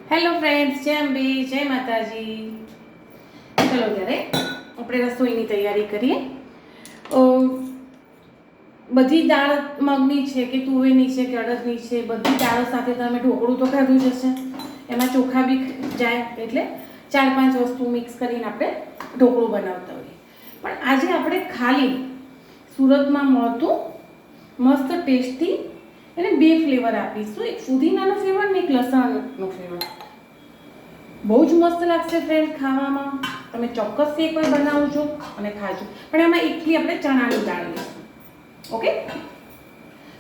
Hello friends, જય અંબે, જય માતાજી. ચલો ત્યારે આપણે રસોઈની તૈયારી કરીએ. બધી દાળ મગની છે કે તુવેરની છે કે અડદની છે, બધી દાળો સાથે તમે ઢોકળું તો ખાધું જ હશે. એમાં ચોખા બી જાય એટલે 4-5 વસ્તુ મિક્સ કરીને આપણે ઢોકળું બનાવતા હોઈએ. પણ આજે આપણે ખાલી સુરતમાં મળતું મસ્ત ટેસ્ટી એને 2 ફ્લેવર આપીશું, એક ફુદીનાનો ફ્લેવર ને એક લસણનો ફ્લેવર. બહુ જ મસ્ત લાગશે ફ્રેન્ડ ખાવામાં. તમે ચોક્કસથી એકવાર બનાવજો અને ખાજો. પણ એમાં એકલી આપણે ચણાની દાળ લઈશું. ઓકે,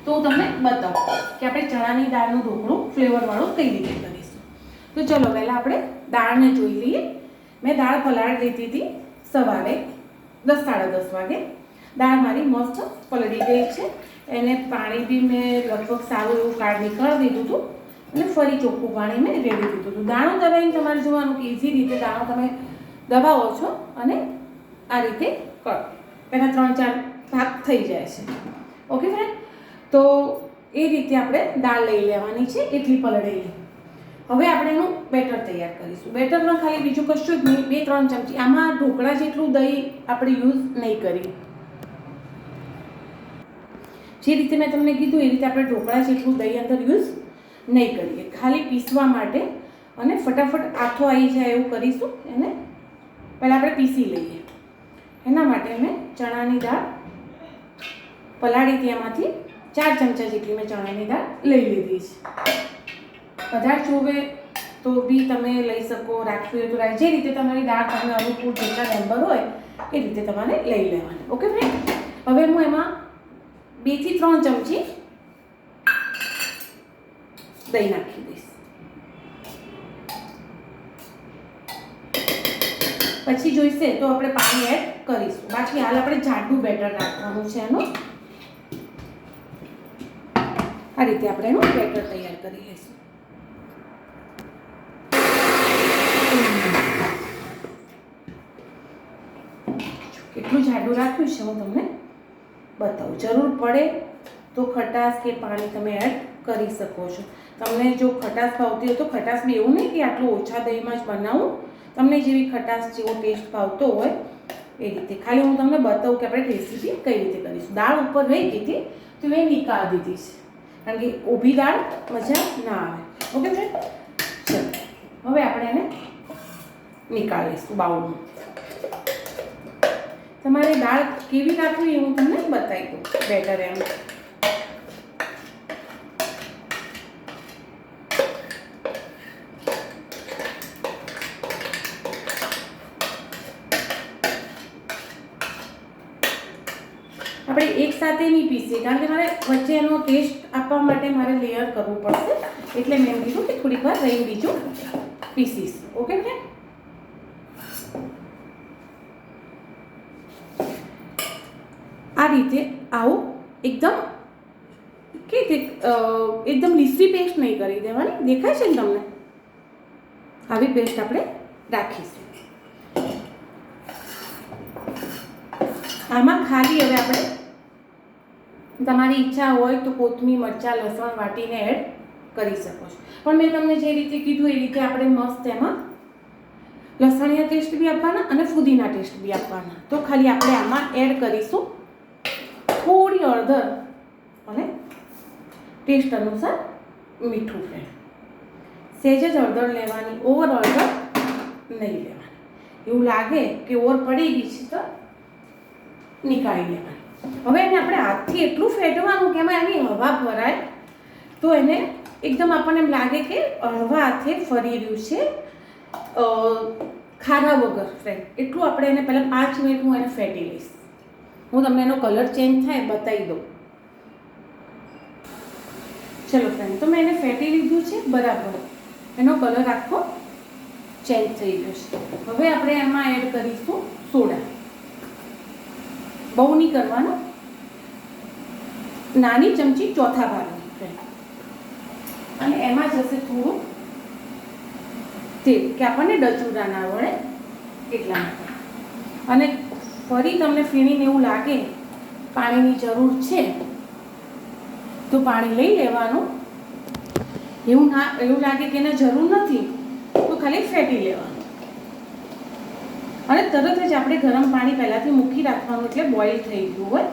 તો હું તમને બતાવું કે આપણે ચણાની દાળનું ઢોકળું ફ્લેવરવાળું કઈ રીતે કરીશું. તો ચલો પહેલાં આપણે દાળને જોઈ લઈએ. મેં દાળ પલાળી દીધી હતી સવારે 10-10:30 વાગે. દાળ મારી મસ્ત પલળી ગઈ છે. એને પાણી બી મેં લગભગ સારું એવું કાઢી નીકળી દીધું હતું અને ફરી ચોખ્ખું પાણી મેં રેડી દીધું હતું. દાણો દબાઈને તમારે જોવાનું કે ઇઝી રીતે દાણો તમે દબાવો છો અને આ રીતે કરો. એના 3-4 ભાગ થઈ જાય છે. ઓકે ફ્રેન્ડ, તો એ રીતે આપણે દાળ લઈ લેવાની છે, એટલી પલળેલી. હવે આપણે એનું બેટર તૈયાર કરીશું. બેટરમાં ખાલી બીજું કશું જ નહીં, 2-3 ચમચી. આમાં ઢોકળા જેટલું દહીં આપણે યુઝ નહીં કરીએ. જે રીતે મેં તમને કીધું એ રીતે આપણે ઢોકળા જેટલું દહીં અંદર યુઝ નહીં કરીએ. ખાલી પીસવા માટે અને ફટાફટ આથો આવી જાય એવું કરીશું. એને પહેલાં આપણે પીસી લઈએ. એના માટે મેં ચણાની દાળ પલાળી તેમાંથી 4 ચમચા જેટલી મેં ચણાની દાળ લઈ લીધી છે. વધારે જોવે તો બી તમે લઈ શકો, રાખવી હોય તો રાખ. જે રીતે તમારી દાળ તમને અનુકૂળ જેટલા મેમ્બર હોય એ રીતે તમારે લઈ લેવાની. ઓકે ફ્રેન્ડ, હવે હું એમાં 2-3 ચમચી દહીં નાખી દઈશ. પછી જોઈશે તો આપણે પાણી એડ કરીશું. બાકી હાલ આપણે જાડું બેટર રાખવાનું છે એનું. આ રીતે આપણે એનું બેટર તૈયાર કરી લઈશું. કેટલું જાડું રાખ્યું છે હું તમને બતાવું. જરૂર પડે તો ખટાશ કે પાણી તમે એડ કરી શકો છો. તમને જો ખટાશ ભાવતી હોય તો ખટાશ બી એવું નહીં કે આટલું ઓછા દહીંમાં જ બનાવું. તમને જેવી ખટાશ જેવો ટેસ્ટ ભાવતો હોય એ રીતે. ખાલી હું તમને બતાવું કે આપણે રેસીપી કઈ રીતે કરીશું. દાળ ઉપર રહી ગઈ હતી તો મેં નીકાળી દીધી છે, કારણ કે ઊભી દાળ મજા ના આવે. ઓકે ફ્રેન્ડ, ચલો હવે આપણે એને નીકાળીશું બાઉલમાં. તમારે દાળ કેવી રાખવી એ હું તમને બતાવી દઉં. બેટર એમ આપણે એક સાથે નહીં પીસીએ, કારણ કે મારે વચ્ચે એનો ટેસ્ટ આપવા માટે મારે લેયર કરવું પડશે. એટલે મેં કીધું કે થોડીક વાર રહીને બીજું પીસીશ. ઓકે ફ્રેન્ડ, આ રીતે આવું એકદમ કે એકદમ લીસી પેસ્ટ નહીં કરી દેવાની. દેખાય છે ને તમને? આવી પેસ્ટ આપણે રાખીશું. આમાં ખાલી હવે આપણે તમારી ઈચ્છા હોય તો કોથમીર, મરચાં, લસણ વાટીને એડ કરી શકો છો. પણ મેં તમને જે રીતે કીધું એ રીતે આપણે મસ્ત એમાં લસણિયા ટેસ્ટ બી આપવાના અને ફુદીના ટેસ્ટ બી આપવાના. તો ખાલી આપણે આમાં એડ કરીશું થોડી હળદર અને ટેસ્ટ અનુસાર મીઠું. ફ્રેન્ડ, સહેજ જ હળદર લેવાની, ઓવર હળદર નહીં લેવાની. એવું લાગે કે ઓવર પડી ગઈ છે તો નીકાળી લેવાની. હવે એને આપણે હાથથી એટલું ફેટવાનું કે એમાં એની હવા ભરાય તો એને એકદમ આપણને એમ લાગે કે હળવા હાથે ફરી રહ્યું છે, ખારા વગર. ફ્રેન્ડ, એટલું આપણે એને પહેલાં 5 મિનિટ હું એને ફેટી લઈશ. હું તમને એનો કલર ચેન્જ થાય બતાવી દઉં. ચલો ફ્રેન્ડ, તો મેં એને ફેટી લીધું છે બરાબર. એનો કલર આખો ચેન્જ થઈ ગયો છે. હવે આપણે એમાં એડ કરીશું સોડા. બહુ નહીં કરવાનો, નાની ચમચી ચોથા ભાગની. ફ્રેન્ડ, અને એમાં જશે થોડું તેલ કે આપણને ડચુરા ના વળે એટલા માટે. અને ફરી તમને ફીણીને એવું લાગે પાણીની જરૂર છે તો પાણી લઈ લેવાનું એવું લાગે કે એને જરૂર નથી તો ખાલી ફેટી લેવાનું અને તરત જ આપણે ગરમ પાણી પહેલાંથી મૂકી રાખવાનું, એટલે બોઇલ થઈ ગયું હોય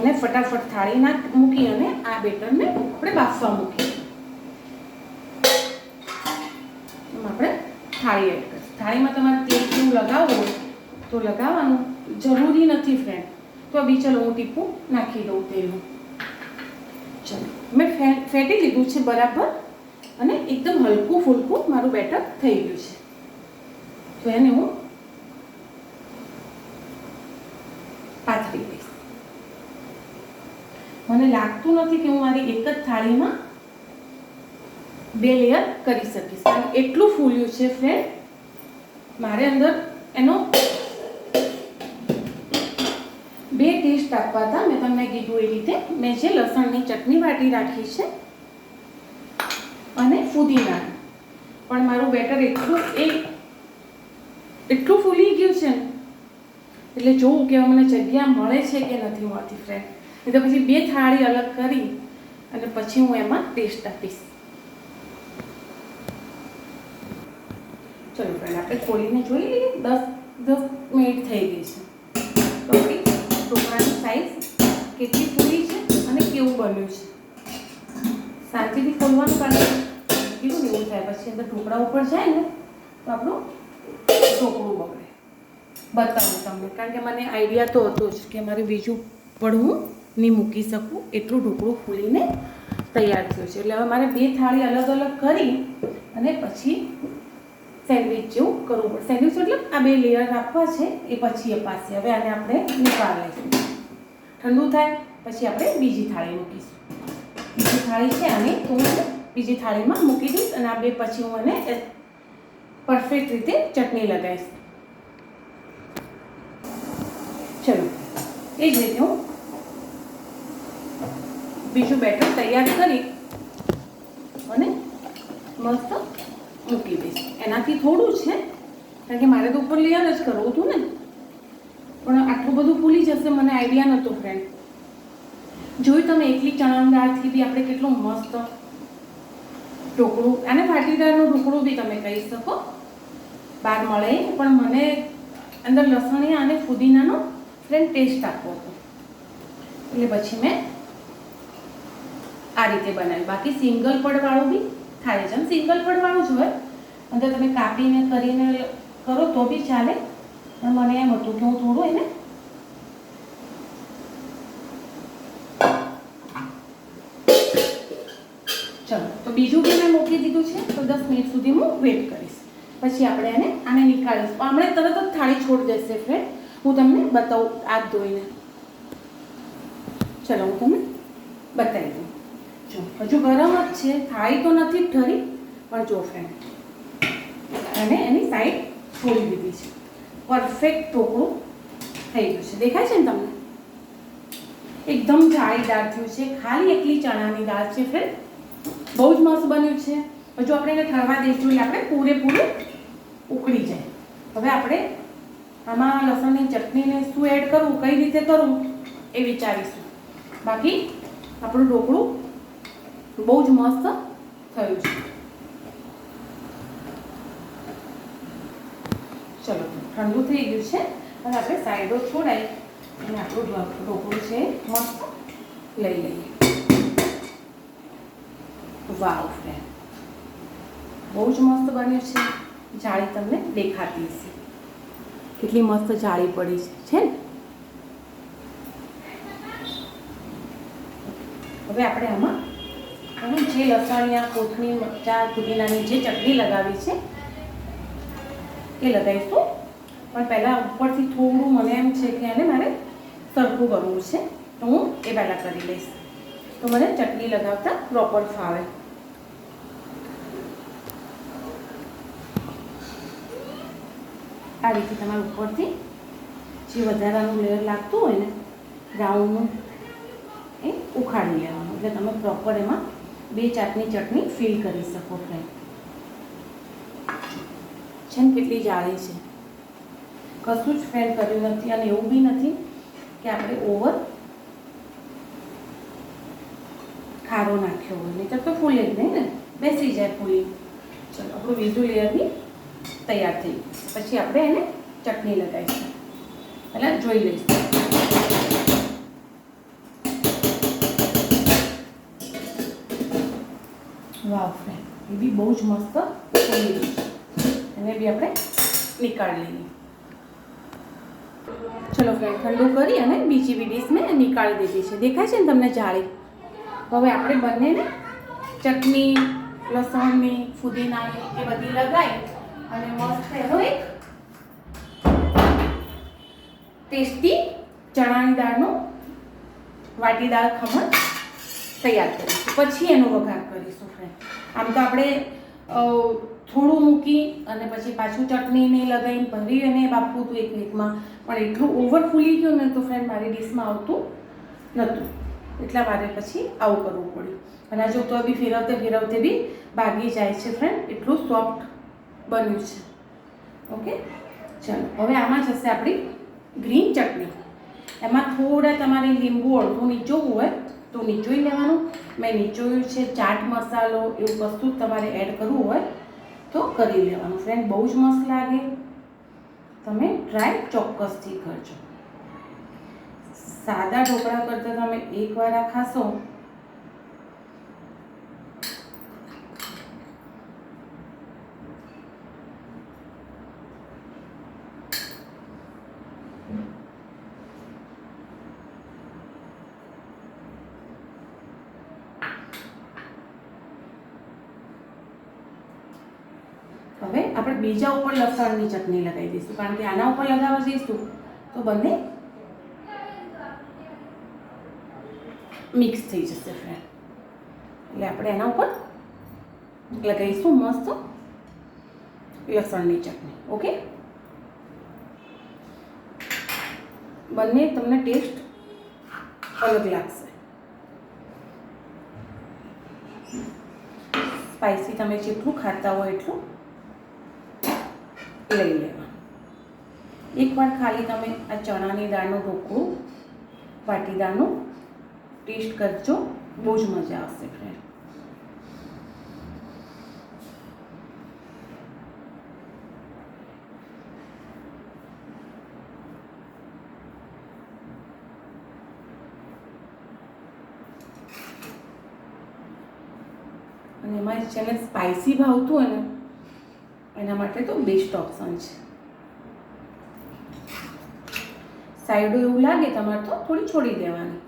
અને ફટાફટ થાળીમાં મૂકી અને આ બેટરને આપણે બાફવા મૂકીએ. આપણે થાળી એડ કરીશું. થાળીમાં તમારે તેલ કેવું લગાવવું હોય તો લગાવવાનું, જરૂરી નથી ફ્રેન્ડ. તો બી ચલો હું ટીપું નાખી દઉં તેલનું. ચલો મેં ફેટી લીધું છે બરાબર અને એકદમ હલકું ફૂલકું મારું બેટર થઈ ગયું છે. તો એને હું પાથરી દઈશ. મને લાગતું નથી કે હું મારી એક જ થાળીમાં 2 લેયર કરી શકીશ, કારણ એટલું ફૂલ્યું છે ફ્રેન્ડ. મારે અંદર એનો 2 ટેસ્ટ આપવા હતા. મેં તમને કીધું એ રીતે મેં જે લસણની ચટણી વાટી રાખી છે અને ફુદીના, પણ મારું બેટર એટલું ફૂલી ગયું છે ને, એટલે જોવું કે મને જગ્યા મળે છે કે નથી મળતી ફ્રેન્ડ. નહીં તો પછી 2 થાળી અલગ કરી અને પછી હું એમાં ટેસ્ટ આપીશ. ચલો ફ્રેન્ડ, આપણે ખોલીને જોઈ લઈએ. 10 મિનિટ થઈ ગઈ છે. તો આપણી ઢોકળાની સાઈઝ કેટલી ફૂલી છે અને કેવું બન્યું છે. શાંતિથી ખોલવાનું, કારણ કેવું એવું થાય પછી અંદર ઢોકળા ઉપર જાય ને તો આપણું ઢોકળું બગડે. બતાવું તમને, કારણ કે મને આઈડિયા તો હતો જ કે મારે બીજું પણ હું નહીં મૂકી શકું, એટલું ઢોકળું ફૂલીને તૈયાર થયું છે. એટલે હવે મારે 2 થાળી અલગ અલગ કરી અને પછી સેન્ડવિચ જેવું કરવું પડે. સેન્ડવિચ એટલે આ 2 લેયર આપવા છે એ પછી અપાશે. હવે આને આપણે નીકાળી લઈશું. ઠંડુ થાય પછી આપણે બીજી થાળી મૂકીશું. બીજી થાળી છે આની, તો હું બીજી થાળીમાં મૂકી દઈશ અને આ 2 પછી હું એને પરફેક્ટ રીતે ચટણી લગાવીશ. ચલો એ જ રીતે હું બીજું બેટર તૈયાર કરી અને મસ્ત મૂકી દઈશ. એનાથી થોડું છે, કારણ કે મારે તો ઉપર લેયર જ કરવું હતું ને, પણ આટલું બધું ફૂલી જશે મને આઈડિયા નહોતો ફ્રેન્ડ. જોયું તમે, એકલી ચણાની દાળથી બી આપણે કેટલું મસ્ત ઢોકળું, આને પાટીદારનું ઢોકળું બી તમે કહી શકો, બહાર મળે. પણ મને અંદર લસણિયા અને ફુદીનાનો ફ્રેન્ડ ટેસ્ટ આપવો હતો, એટલે પછી મેં આ રીતે બનાવ્યું. બાકી સિંગલ પડવાળું બી થાય છે. સિંગલ પડવાળું જ હોય, અંદર તમે કાપીને કરીને કરો તો બી ચાલે. પણ મને એમ હતું કે હું થોડું એને ચલો તો બીજું બી મેં મૂકી દીધું છે. તો 10 મિનિટ સુધી હું વેટ કરીશ, પછી આપણે આને નીકાળીશું. હમણાં તરત જ થાળી છોડી દેશે ફ્રેન્ડ. હું તમને બતાવું હાથ ધોઈને. ચલો હું તમને બતાવી દઉં. જો હજુ ગરમ જ છે, થાળી તો નથી જ ઠરી, પણ જો ફ્રેન્ડ અને એની સાઈડ છોડી દીધી છે. પરફેક્ટ ઢોકળું થઈ ગયું છે. દેખાય છે ને તમને? એકદમ જાળીદાર થયું છે. ખાલી એકલી ચણાની દાળ છે ફ્રેન્ડ. બહુ જ મસ્ત બન્યું છે. હજુ આપણે એને ઠરવા દઈશું એટલે આપણે પૂરેપૂરું ઉકળી જાય. હવે આપણે આમાં લસણની ચટણીને શું એડ કરવું, કઈ રીતે કરવું એ વિચારીશું. બાકી આપણું ઢોકળું બહુ જ મસ્ત થયું છે. ચલો ઠંડુ થઈ ગયું છે અને આપણે સાઈડો છોડાઈ અને આપણું ઢોકળું છે મસ્ત લઈ લઈએ. વાવ ફ્રેન્ડ, બહુ જ મસ્ત બન્યું છે. જાળી તમને દેખાતી હશે, કેટલી મસ્ત જાળી પડી છે ને? હવે આપણે આમાં જે લસણિયા, કોથમીર, મરચાં, પુદીનાની જે ચટણી લગાવી છે એ લગાવીશું. પણ પહેલાં ઉપરથી થોડું મને એમ છે કે એને મારે સરખું કરવું છે, તો હું એ પહેલાં કરી લઈશ, તો મને ચટણી લગાવતા પ્રોપર ફાવે. આ રીતે તમારે ઉપરથી જે વધારાનું લેયર લાગતું હોય ને રાઉન્ડનું એ ઉખાડી લેવાનું, એટલે તમે પ્રોપર એમાં 2 ચાટની ચટણી ફીલ કરી શકો. ફ્રેન્ડ છે ને કેટલી જાળી છે, કશું જ ફ્રેન્ડ કર્યું નથી. અને એવું બી નથી કે આપણે ઓવર ખારો નાખ્યો હોય, નહીં તો ફૂલે જ નહીં ને, બેસી જાય ફૂલી. ચલો આપણું બીજું લેયર બી તૈયાર થઈ ગયું. પછી આપણે એને ચટણી લગાવીશું. પહેલાં જોઈ લઈશું. વાવ ફ્રેન્ડ, એ બી બહુ જ મસ્ત ફૂલી ગઈ છે. એને બી આપણે નીકાળી લઈએ. ચલો ફ્રેન્ડ, ઠંડુ કરી અને બીજી બી ડીશ મેં નીકાળી દીધી છે. દેખાય છે ને તમને જાળી? હવે આપણે બંનેને ચટણી, લસણની, ફુદીનાની એ બધી લગાવી અને મસ્ત એનો એક ટેસ્ટી ચણાની દાળનું વાટીદાર ખમણ તૈયાર કરીશું. પછી એનો વઘાર કરીશું ફ્રેન્ડ. આમ તો આપણે થોડું મૂકી અને પછી પાછું ચટણીને લગાવીને ભરી અને બાફવું હતું એક મિનિટમાં, પણ એટલું ઓવર ફૂલી ગયું ને તો ફ્રેન્ડ મારી ડીશમાં આવતું નહોતું. એટલા મારે પછી આવું કરવું પડ્યું. અને જો તો બી ફેરવતે ફેરવતે બી ભાગી જાય છે ફ્રેન્ડ, એટલું સોફ્ટ બન્યું છે. ઓકે, ચાલો હવે આમાં જશે આપણી ગ્રીન ચટણી. એમાં થોડા તમારે લીંબુ અડધું નીચોવું હોય તો નીચોઈ લેવાનું. મેં નીચોયું છે. ચાટ મસાલો એવું વસ્તુ તમારે એડ કરવું હોય તો કરી લેવાનું ફ્રેન્ડ, બહુ જ મસ્ત લાગે. તમે ટ્રાય ચોક્કસથી કરજો. સાદા ઢોકળા કરતાં તમે એકવાર આ ખાશો હવે આપણે બીજા ઉપર લસણની ચટણી લગાવી દઈશું, કારણ કે આના ઉપર લગાવવા જઈશું તો બંને મિક્સ થઈ જશે ફ્રેન્ડ. એટલે આપણે એના ઉપર લગાવીશું મસ્ત લસણની ચટણી. ઓકે, બંને તમને ટેસ્ટ અલગ લાગશે. સ્પાઇસી તમે જેટલું ખાતા હોય એટલું લઈ લેવાનું. એકવાર ખાલી તમે આ ચણાની દાળનું ઢોકળું વાટીદારનું ટેસ્ટ કરજો, બહુ જ મજા આવશે ફ્રેન્ડ. અને એમાં જેને સ્પાઇસી ભાવતું હોય ને એના માટે તો બેસ્ટ ઓપ્શન છે. સાઈડો એવું લાગે તમારે તો થોડી છોડી દેવાની.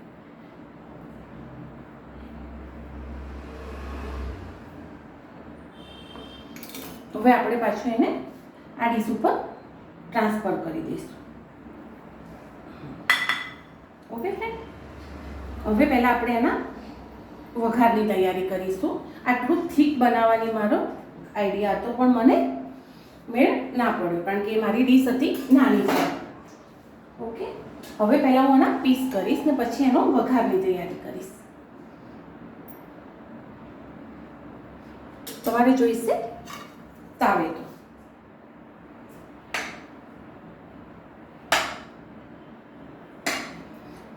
હવે આપણે પાછું એને આ ડીશ ઉપર ટ્રાન્સફર કરી દઈશું. ઓકે ફ્રેન્ડ, હવે પહેલાં આપણે એના વઘારની તૈયારી કરીશું. આટલું થીક બનાવવાની મારો આઈડિયા હતો, પણ મને મેળ ના પડ્યો કારણ કે મારી ડીશ હતી નાની છે. ઓકે, હવે પહેલાં હું એના પીસ કરીશ ને પછી એનો વઘારની તૈયારી કરીશ. તમારે જોઈશે તાવેતો.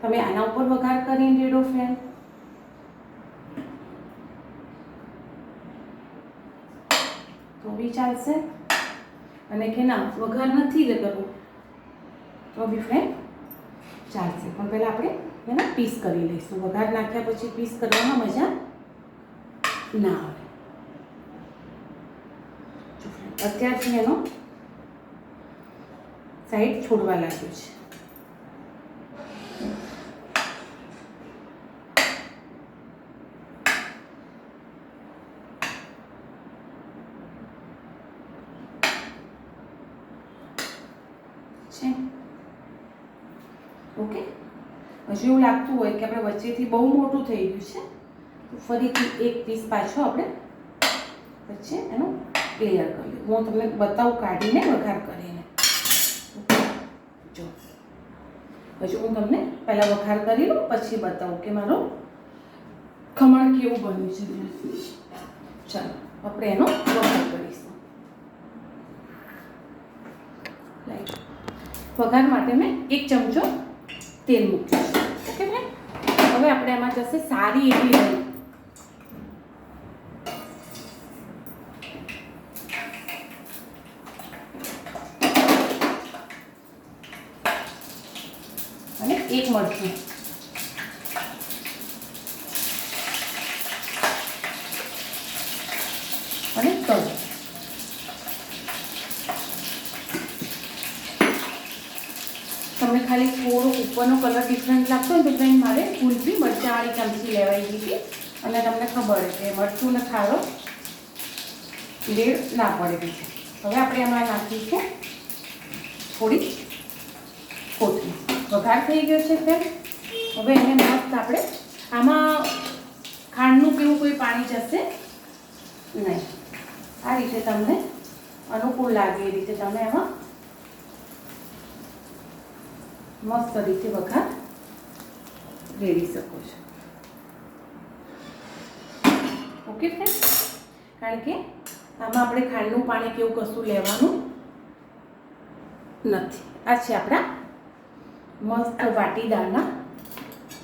તમે આના ઉપર વઘાર કરીને રેડો ફ્રેન્ડ. તો બી ચાલશે. અને કે ના વઘાર નથી કરવું તો બી ફ્રેન્ડ ચાલશે, પણ પહેલાં આપણે એના પીસ કરી લઈશું. વઘાર નાખ્યા પછી પીસ કરવામાં મજા ના આવે. અત્યારથી એનો સાઈડ છોડવા લાગ્યું છે. ઓકે, હજુ એવું લાગતું હોય કે આપણે વચ્ચેથી બહુ મોટું થઈ ગયું છે તો ફરીથી એક પીસ પાછો આપણે વચ્ચે એનો ક્લિયર કરી લઉં. હું તમને બતાવું કાઢીને વઘાર કરીને. જો હજુ હું તમને પહેલાં વઘાર કરી લઉં પછી બતાવું કે મારો ખમણ કેવું બન્યું છે. ચાલો આપણે એનો વઘાર કરીશું. વઘાર માટે મેં 1 ચમચો તેલ મૂક્યું છે. ઓકે ફ્રેન્ડ, હવે આપણે એમાં જશે સારી એવી એક મરચું, અને તલ. તમને ખાલી થોડો ઉપરનો કલર ડિફરન્ટ લાગતો હોય તો ફ્રેન્ડ મારે ભૂલથી મરચાંવાળી ચમચી લેવાઈ ગઈ હતી, અને તમને ખબર છે કે મરચું ને ખારો રેડ ના પડે છે. હવે આપણે એમાં નાખીશું થોડી કોથમીર. વઘાર થઈ ગયો છે ફ્રેન્ડ. હવે એને મસ્ત આપણે આમાં ખાંડનું કેવું કોઈ પાણી જશે નહીં. આ રીતે તમને અનુકૂળ લાગે એ રીતે તમે એમાં મસ્ત રીતે વઘાર રેડી શકો છો. ઓકે ફ્રેન્ડ, કારણ કે આમાં આપણે ખાંડનું પાણી કેવું કશું લેવાનું નથી. આ છે આપણા મસ્ત વાટી દાળના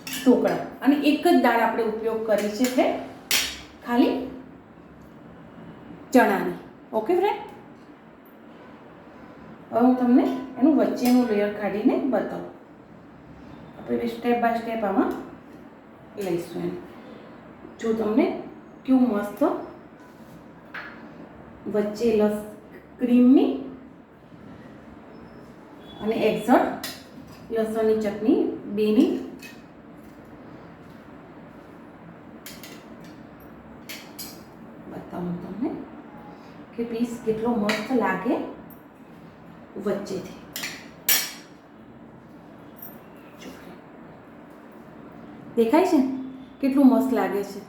ઢોકળા, અને એક જ દાળ આપણે ઉપયોગ કરી છે ફ્રેન્ડ, ખાલી ચણાની. ઓકે ફ્રેન્ડ, હવે હું તમને એનું વચ્ચેનું લેયર કાઢીને બતાવું. આપણે સ્ટેપ બાય સ્ટેપ આમાં લઈશું એમ. જો તમને કેવું મસ્ત વચ્ચે ક્રીમની અને એક્ઝેક્ટ લસણની ચટણી બેની બતાવું તમને કે પીસ કેટલો મસ્ત લાગે વચ્ચેથી. દેખાય છે કેટલું મસ્ત લાગે છે.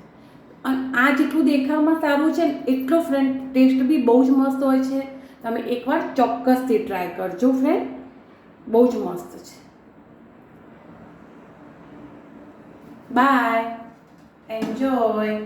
અને આ જેટલું દેખાવમાં સારું છે ને એટલો ફ્રેન્ડ ટેસ્ટ બી બહુ જ મસ્ત હોય છે. તમે એકવાર ચોક્કસથી ટ્રાય કરજો ફ્રેન્ડ, બહુ જ મસ્ત છે. Bye, enjoy.